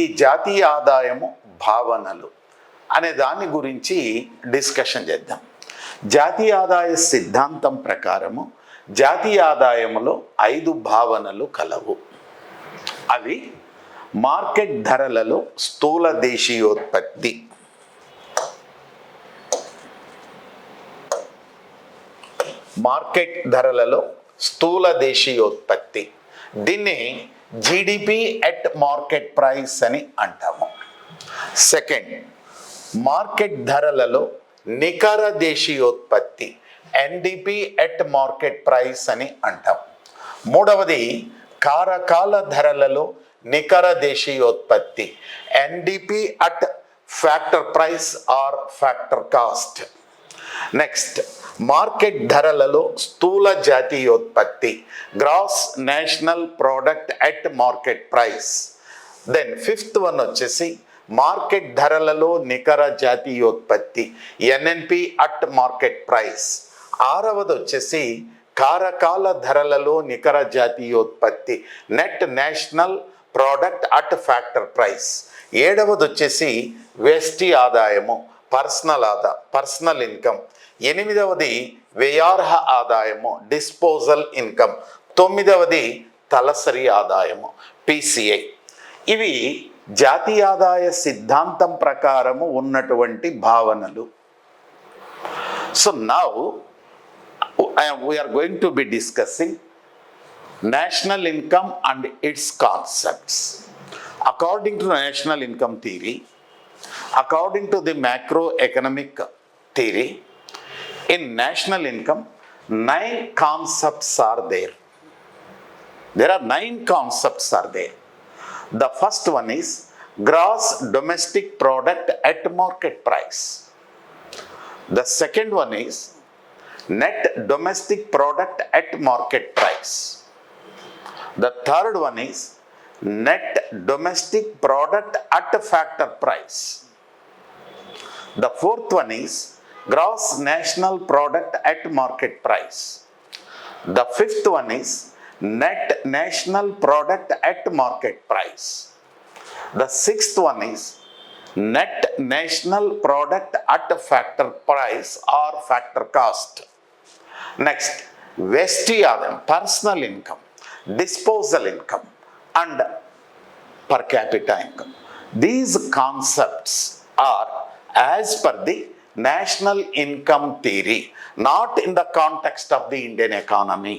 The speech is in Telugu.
ఈ జాతీయ ఆదాయము భావనలు అనే దాని గురించి డిస్కషన్ చేద్దాం. జాతీయ ఆదాయ సిద్ధాంతం ప్రకారము జాతీయ ఆదాయములో 5 భావనలు కలవు. అవి మార్కెట్ ధరలలో స్థూల దేశీయోత్పత్తి, మార్కెట్ ధరలలో స్థూల దేశీయోత్పత్తి, దీన్ని జీడిపి ఎట్ మార్కెట్ ప్రైస్ అని అంటాము. సెకండ్, మార్కెట్ ధరలలో నికర దేశీయోత్పత్తి, ఎన్డిపి ఎట్ మార్కెట్ ప్రైస్ అని అంటాం. మూడవది కారకాల ధరలలో నికర దేశీయోత్పత్తి, NDP at factor price or factor cost. Next, market ధరలలో స్థూల జాతీయోత్పత్తి, gross national product at market price. Then fifth one వచ్చేసి మార్కెట్ ధరలలో నికర జాతీయోత్పత్తి, ఎన్ఎన్పి అట్ మార్కెట్ ప్రైస్. ఆరవది వచ్చేసి కారకాల ధరలలో నికర జాతీయోత్పత్తి, net national product at factor price. ఏడవది వచ్చేసి వ్యష్టి ఆదాయము, పర్సనల్ ఇన్కమ్. ఎనిమిదవది వ్యయార్హ ఆదాయము, డిస్పోజల్ ఇన్కమ్. తొమ్మిదవది తలసరి ఆదాయము, పిసిఐ. ఇవి జాతీయ ఆదాయ సిద్ధాంతం ప్రకారము ఉన్నటువంటి భావనలు. So now we are going to be discussing national income and its concepts. According to national income theory, according to the macroeconomic theory, in national income 9 concepts are there. There are 9 concepts are there. The first one is gross domestic product at market price. The second one is net domestic product at market price. The third one is net domestic product at factor price. The fourth one is gross national product at market price. The fifth one is net national product at market price. The sixth one is net national product at factor price or factor cost. Next, వ్యష్టి ఆదాయం, personal income, disposal income and per capita income. These concepts are as per the national income theory, not in the context of the Indian economy.